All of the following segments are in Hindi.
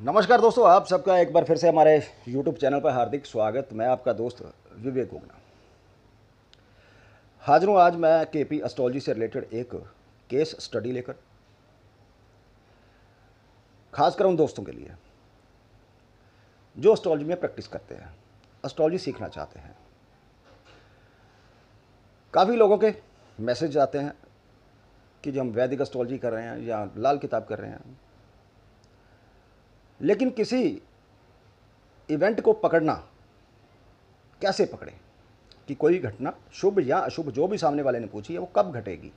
नमस्कार दोस्तों, आप सबका एक बार फिर से हमारे YouTube चैनल पर हार्दिक स्वागत। मैं आपका दोस्त विवेक उगना हाजिर हूँ। आज मैं केपी एस्ट्रोलॉजी से रिलेटेड एक केस स्टडी लेकर, खासकर उन दोस्तों के लिए जो एस्ट्रोलॉजी में प्रैक्टिस करते हैं, एस्ट्रोलॉजी सीखना चाहते हैं। काफ़ी लोगों के मैसेज आते हैं कि जो हम वैदिक एस्ट्रोलॉजी कर रहे हैं या लाल किताब कर रहे हैं, लेकिन किसी इवेंट को पकड़ना कैसे पकड़ें कि कोई घटना शुभ या अशुभ जो भी सामने वाले ने पूछी है वो कब घटेगी।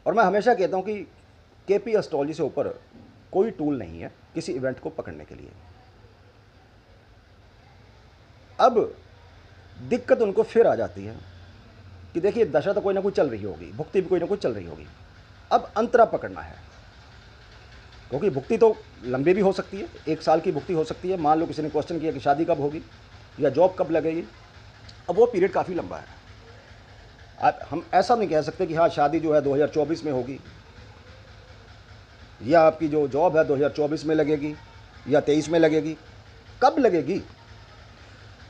और मैं हमेशा कहता हूँ कि केपी एस्ट्रोलॉजी से ऊपर कोई टूल नहीं है किसी इवेंट को पकड़ने के लिए। अब दिक्कत उनको फिर आ जाती है कि देखिए, दशा तो कोई ना कोई चल रही होगी, भुक्ति भी कोई ना कोई चल रही होगी, अब अंतरा पकड़ना है। क्योंकि भुक्ति तो लंबी भी हो सकती है, 1 साल की भुक्ति हो सकती है। मान लो किसी ने क्वेश्चन किया कि शादी कब होगी या जॉब कब लगेगी, अब वो पीरियड काफ़ी लंबा है। हम ऐसा नहीं कह सकते कि हाँ, शादी जो है 2024 में होगी या आपकी जो जॉब है 2024 में लगेगी या 23 में लगेगी। कब लगेगी,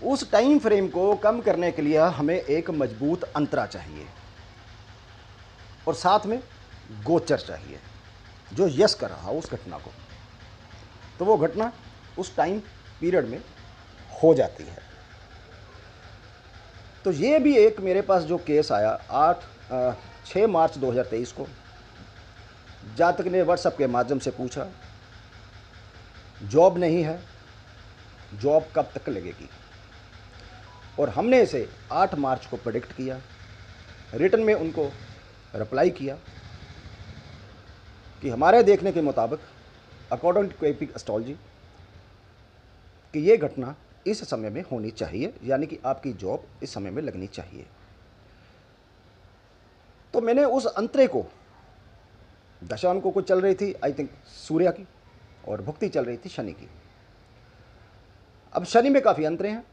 उस टाइम फ्रेम को कम करने के लिए हमें एक मजबूत अंतरा चाहिए और साथ में गोचर चाहिए जो यस कर रहा हो उस घटना को, तो वो घटना उस टाइम पीरियड में हो जाती है। तो ये भी एक मेरे पास जो केस आया 6 मार्च 2023 को, जातक ने व्हाट्सएप के माध्यम से पूछा, जॉब नहीं है, जॉब कब तक लगेगी। और हमने इसे 8 मार्च को प्रेडिक्ट किया, रिटर्न में उनको रिप्लाई किया कि हमारे देखने के मुताबिक अकॉर्डिंग टू एपिक एस्ट्रोलॉजी कि ये घटना इस समय में होनी चाहिए, यानी कि आपकी जॉब इस समय में लगनी चाहिए। तो मैंने उस अंतरे को, दशा उनको कुछ चल रही थी आई थिंक सूर्य की, और भुक्ति चल रही थी शनि की। अब शनि में काफ़ी अंतरे हैं,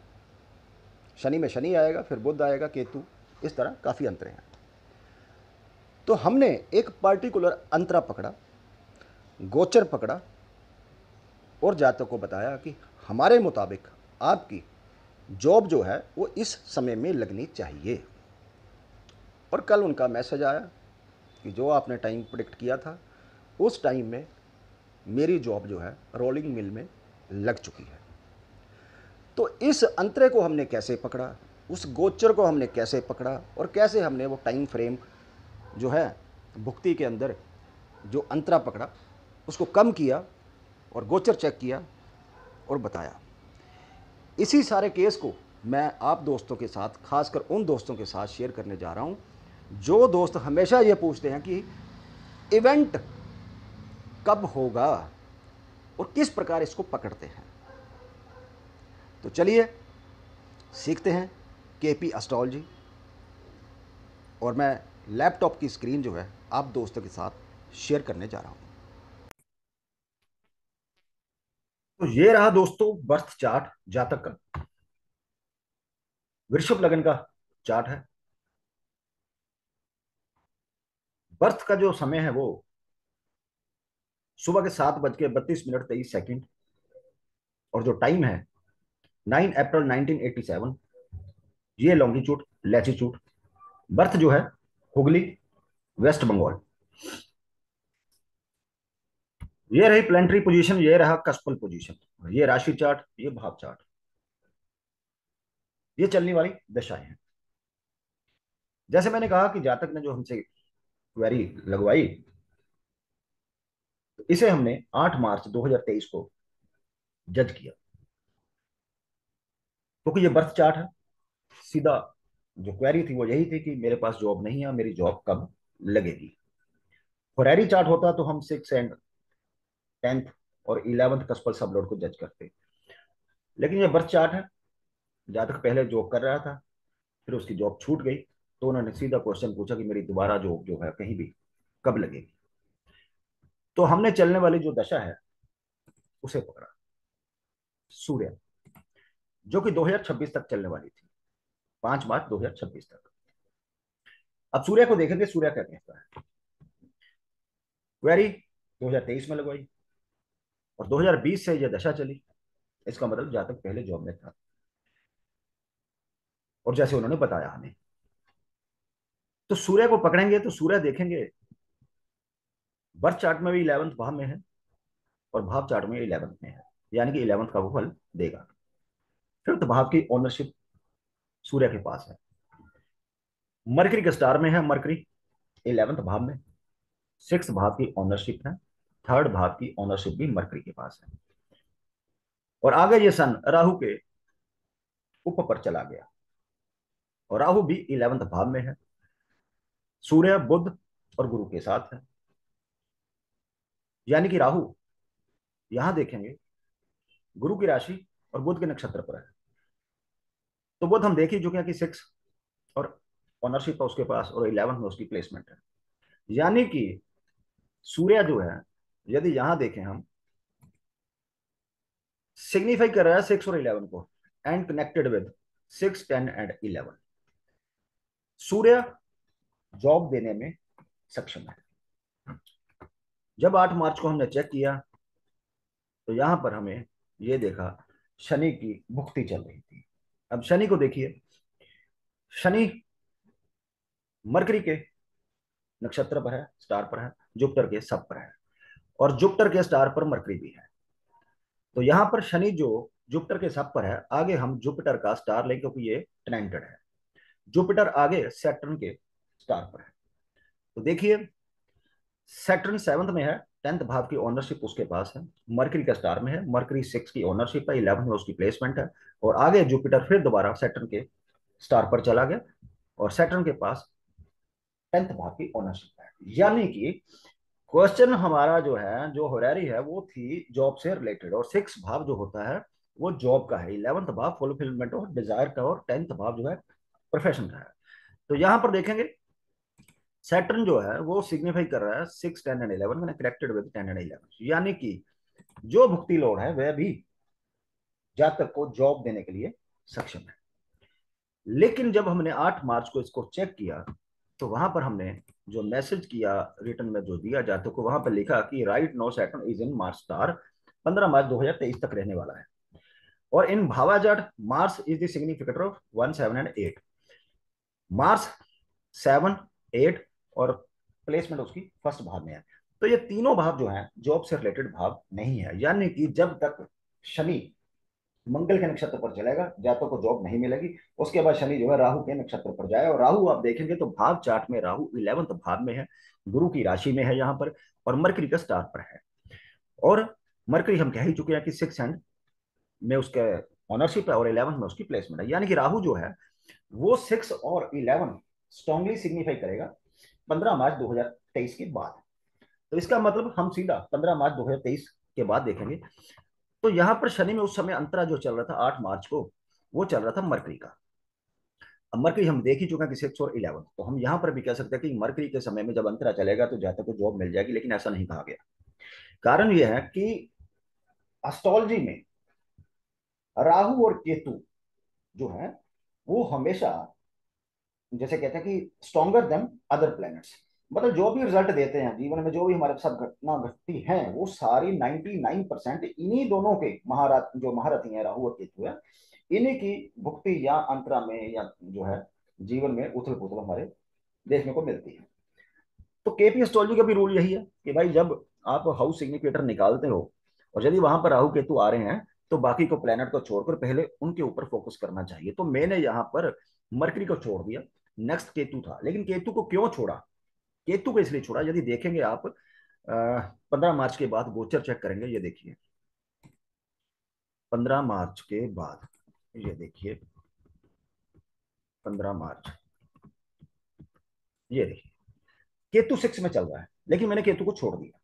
शनि में शनि आएगा, फिर बुध आएगा, केतु, इस तरह काफ़ी अंतरे हैं। तो हमने एक पार्टिकुलर अंतरा पकड़ा, गोचर पकड़ा और जातक को बताया कि हमारे मुताबिक आपकी जॉब जो है वो इस समय में लगनी चाहिए। और कल उनका मैसेज आया कि जो आपने टाइम प्रिडिक्ट किया था उस टाइम में मेरी जॉब जो है रोलिंग मिल में लग चुकी है। तो इस अंतरे को हमने कैसे पकड़ा, उस गोचर को हमने कैसे पकड़ा और कैसे हमने वो टाइम फ्रेम जो है भुक्ति के अंदर जो अंतरा पकड़ा उसको कम किया और गोचर चेक किया और बताया। इसी सारे केस को मैं आप दोस्तों के साथ, खासकर उन दोस्तों के साथ शेयर करने जा रहा हूं जो दोस्त हमेशा ये पूछते हैं कि इवेंट कब होगा और किस प्रकार इसको पकड़ते हैं। तो चलिए सीखते हैं केपी एस्ट्रोलॉजी। और मैं लैपटॉप की स्क्रीन जो है आप दोस्तों के साथ शेयर करने जा रहा हूं। तो ये रहा दोस्तों बर्थ चार्ट जातक का, वृषभ लगन का चार्ट है। बर्थ का जो समय है वो सुबह के 7:32 मिनट 23 सेकंड, और जो टाइम है 9 अप्रैल 1987। ये लॉन्गिट्यूड लैटिट्यूड। बर्थ जो है हुगली, वेस्ट बंगाल। ये रही प्लेनेटरी पोजीशन, ये रहा कस्पल पोजीशन, ये राशि चार्ट, ये भाव चार्ट, ये चलने वाली दशाएं हैं। जैसे मैंने कहा कि जातक ने जो हमसे क्वेरी लगवाई, तो इसे हमने 8 मार्च 2023 को जज किया, क्योंकि ये बर्थ चार्ट है। सीधा जो क्वेरी थी वो यही थी कि मेरे पास जॉब नहीं है, मेरी जॉब कब लगेगी। फॉरेरी चार्ट होता तो हम 6 एंड 10th और 11th कस्पल सबलोड को जज करते, लेकिन ये बर्थ चार्ट है। जातक पहले जॉब कर रहा था, फिर उसकी जॉब छूट गई, तो उन्होंने सीधा क्वेश्चन पूछा कि मेरी दोबारा जॉब जो है कहीं भी कब लगेगी। तो हमने चलने वाली जो दशा है उसे पकड़ा, सूर्य, जो कि 2026 तक चलने वाली थी, 5 मार्च 2026 तक। अब सूर्य को देखेंगे, सूर्य क्या कहता है। क्वेरी 2023 में लगवाई, और 2020 से ये दशा चली, इसका मतलब जातक पहले जॉब में था। और जैसे उन्होंने बताया हमें, तो सूर्य को पकड़ेंगे तो सूर्य देखेंगे बर्थ चार्ट में भी 11th भाव में है और भाव चार्ट में 11th में है, यानी कि 11th का वो फल देगा। 5th भाव की ओनरशिप सूर्य के पास है। मरकरी के स्टार में है, मरकरी 11th भाव में। 6th भाव की ओनरशिप है। 3rd भाव की ओनरशिप भी मरकरी के पास है। और आगे ये सन राहु के उप पर चला गया, और राहु भी 11th भाव में है। सूर्य बुध और गुरु के साथ है, यानी कि राहु यहां देखेंगे गुरु की राशि और बुध के नक्षत्र पर है। तो बुध हम देख ही चुके हैं कि 6 और ओनरशिप है उसके पास, और 11th में उसकी प्लेसमेंट है। यानी कि सूर्य जो है, यदि यहां देखें हम, सिग्निफाई कर रहा है 6 और 11 को, and connected with 6, 10 and 11। Surya job देने में सक्षम है। जब 8 मार्च को हमने चेक किया तो यहां पर हमें यह देखा शनि की भुक्ति चल रही थी। अब शनि को देखिए, शनि मरकरी के नक्षत्र पर है, स्टार पर है, जुपिटर के सब पर है, और जुपिटर के स्टार पर मरकरी भी है। तो यहां पर शनि जो जुपिटर के सब पर है, आगे हम जुपिटर का स्टार लें क्योंकि ये ट्रायंगल है। जुपिटर आगे सैटर्न के स्टार पर है। तो देखिए सैटर्न 7th में है, 10th भाव की ओनरशिप उसके पास है। मरकरी का स्टार में है, मरकरी 6 की ओनरशिप है, 11th में उसकी प्लेसमेंट है। और आगे जुपिटर फिर दोबारा सैटर्न के स्टार पर चला गया, और सैटर्न के पास 10th भाव की ओनरशिप है। यानी कि क्वेश्चन हमारा जो है, जो होरारी है, वो थी जॉब से रिलेटेड, और 6 भाव जो होता है वो जॉब का है, 11th भाव फुलफिलमेंट और डिजायर का, और 10th भाव जो है प्रोफेशन का है। तो यहां पर देखेंगे सैटर्न जो है वो सिग्निफाई कर रहा है 6, 10 एंड 11 मैंने कनेक्टेड विद 10 एंड 11, यानी कि जो भुक्ति लोड है वह भी जातक को जॉब देने के लिए सक्षम है। लेकिन जब हमने 8 मार्च को इसको चेक किया तो वहां पर हमने जो मैसेज किया रिटर्न में जो दिया जातक को, वहां पर लिखा कि right now Saturn is in march star, 15 मार्च 2023 तक रहने वाला है। और इन भावाजाट Mars is the significator of 1, 7 and 8। Mars 7, 8 और प्लेसमेंट उसकी फर्स्ट भाव में है। तो ये तीनों भाव जो हैं जॉब से रिलेटेड भाव नहीं है, यानी कि जब तक शनि मंगल के नक्षत्र पर चलेगा जातकों को जॉब नहीं मिलेगी। उसके बाद शनि जो है राहु के नक्षत्र पर जाए, और राहु आप देखेंगे तो भाव चार्ट में राहु 11th भाव में है, गुरु की राशि में है यहाँ पर, और मरकरी का स्टार पर है। और मरकरी हम कह ही चुके हैं कि 6 एंड में उसके ऑनरशिप है, और 11th में उसकी प्लेसमेंट है। यानी कि राहु जो है वो 6 और 11 स्ट्रांगली सिग्निफाई करेगा 15 मार्च 2023 के बाद। तो इसका मतलब हम सीधा 15 मार्च 2023 के बाद देखेंगे। तो यहां पर शनि में उस समय अंतरा जो चल रहा था 8 मार्च को, वो चल रहा था मरकरी का। अब मरकरी हम देख ही चुके हैं कि 6 और 11, तो हम यहां पर भी कह सकते हैं कि मरकरी के समय में जब अंतरा चलेगा तो जातक को जॉब मिल जाएगी, लेकिन ऐसा नहीं कहा गया। कारण यह है कि एस्ट्रोलॉजी में राहु और केतु जो है वो हमेशा, जैसे कहते हैं कि स्ट्रॉन्गर देन अदर प्लैनेट्स, मतलब जो भी रिजल्ट देते हैं जीवन में, जो भी हमारे साथ घटना घटती है, वो सारी 99% इन्हीं दोनों के महारथ, जो महारथी हैं राहु और केतु है, इन्हीं की भुक्ति या अंतरा में या जो है जीवन में उथल पुथल हमारे देखने को मिलती है। तो केपी एस्ट्रोलॉजी का भी रूल यही है कि भाई जब आप हाउस सिग्निफिकेटर निकालते हो और यदि वहां पर राहु केतु आ रहे हैं तो बाकी को प्लेनेट को छोड़कर पहले उनके ऊपर फोकस करना चाहिए। तो मैंने यहाँ पर मरकरी को छोड़ दिया, नेक्स्ट केतु था। लेकिन केतु को क्यों छोड़ा? केतु को इसलिए छोड़ा, यदि देखेंगे आप 15 मार्च के बाद गोचर चेक करेंगे, ये देखिए 15 मार्च के बाद, ये देखिए 15 मार्च, ये देखिए केतु 6 में चल रहा है, लेकिन मैंने केतु को छोड़ दिया।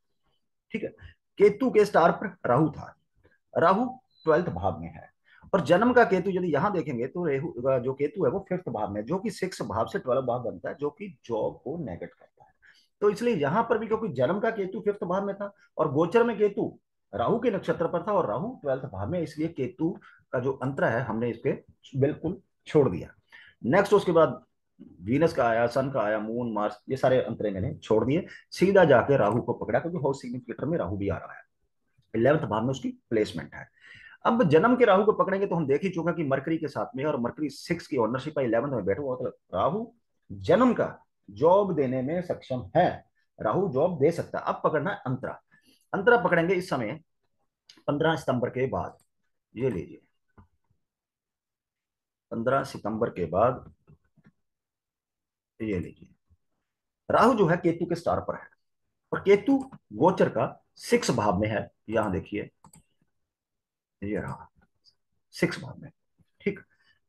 ठीक है, केतु के स्टार पर राहु था, राहु 12th भाव में है, और जन्म का केतु यदि यहां देखेंगे तो रेहु जो केतु है वो 5th भाव में, जो कि 6 भाव से 12 भाव बनता है, जो कि जॉब को नेगेट करता है। तो इसलिए यहां पर भी क्योंकि जन्म का केतु 5th भाव में था और गोचर में केतु राहु के नक्षत्र पर था और राहु 12th भाव में, इसलिए केतु का जो अंतर है हमने इसके बिल्कुल छोड़ दिया। नेक्स्ट उसके बाद वीनस का आया, सन का आया, मून, मार्स, ये सारे अंतरे मैंने छोड़ दिए, सीधा जाके राहु को पकड़ा क्योंकि हाउस सिग्निफिकेटर में राहु भी आ रहा है। 11वें भाव में उसकी प्लेसमेंट है। अब जन्म के राहु को पकड़ेंगे तो हम देख ही चुका कि मरकरी के साथ में, और मरकरी 6 की ओनरशिप है, 11th में बैठा हुआ, मतलब राहु जन्म का जॉब देने में सक्षम है, राहु जॉब दे सकता है। अब पकड़ना है अंतरा। अंतरा पकड़ेंगे इस समय 15 सितंबर के बाद, ये लीजिए 15 सितंबर के बाद, ये लीजिए राहु जो है केतु के स्टार पर है, और केतु गोचर का 6 भाव में है, यहां देखिए ये रहा 6 भाव में, ठीक।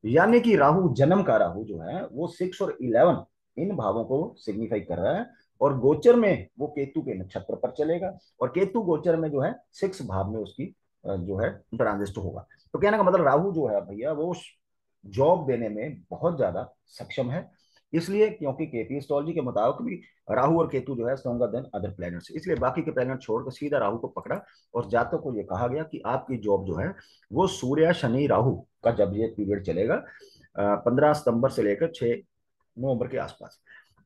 यानी कि राहु जन्म का राहु जो है वो 6 और 11 इन भावों को सिग्निफाई कर रहा है, और गोचर में वो केतु के नक्षत्र पर चलेगा, और केतु गोचर में जो है 6 भाव में उसकी जो है ट्रांजिस्ट होगा। तो कहने का मतलब राहु जो है भैया वो जॉब देने में बहुत ज्यादा सक्षम है। इसलिए क्योंकि केपी एस्ट्रोलॉजी के मुताबिक भी राहु और केतु जो है स्ट्रॉन्गर देन अदर प्लैनेट्स, इसलिए बाकी के प्लैनेट छोड़कर सीधा राहु को पकड़ा, और जातक को यह कहा गया कि आपकी जॉब जो है वो सूर्य शनि राहु का जब ये पीरियड चलेगा 15 सितंबर से लेकर 6 नवंबर के आसपास,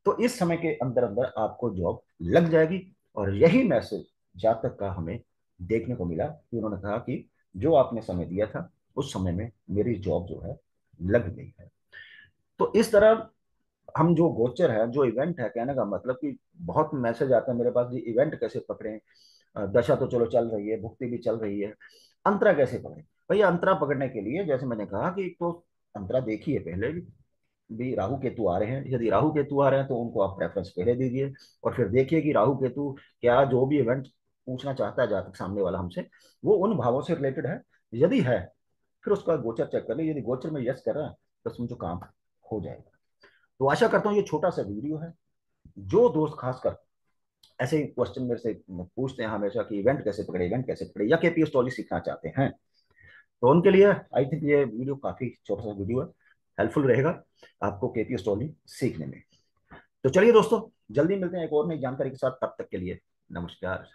तो इस समय के अंदर अंदर आपको जॉब लग जाएगी। और यही मैसेज जातक का हमें देखने को मिला कि उन्होंने कहा कि जो आपने समय दिया था उस समय में मेरी जॉब जो है लग गई है। तो इस तरह हम जो गोचर है, जो इवेंट है, कहने का मतलब कि बहुत मैसेज आते हैं मेरे पास जी, इवेंट कैसे पकड़े, दशा तो चलो चल रही है, भुक्ति भी चल रही है, अंतरा कैसे पकड़े। भैया अंतरा पकड़ने के लिए जैसे मैंने कहा कि एक तो अंतरा देखिए पहले भी राहु केतु आ रहे हैं, यदि राहु केतु आ रहे हैं तो उनको आप प्रेफरेंस पहले दीजिए, और फिर देखिए कि राहु केतु क्या जो भी इवेंट पूछना चाहता है जातक सामने वाला हमसे, वो उन भावों से रिलेटेड है। यदि है फिर उसका गोचर चेक कर लीजिए, यदि गोचर में यस कर रहा है तो समझो काम हो जाएगा। तो आशा करता हूँ ये छोटा सा वीडियो है, जो दोस्त खासकर ऐसे ही क्वेश्चन मेरे से पूछते हैं हमेशा कि इवेंट कैसे पकड़े या केपी एस्ट्रोलॉजी सीखना चाहते हैं, तो उनके लिए आई थिंक ये वीडियो काफी छोटा सा वीडियो है, हेल्पफुल रहेगा आपको केपी एस्ट्रोलॉजी सीखने में। तो चलिए दोस्तों, जल्दी मिलते हैं एक और नई जानकारी के साथ, तब तक के लिए नमस्कार।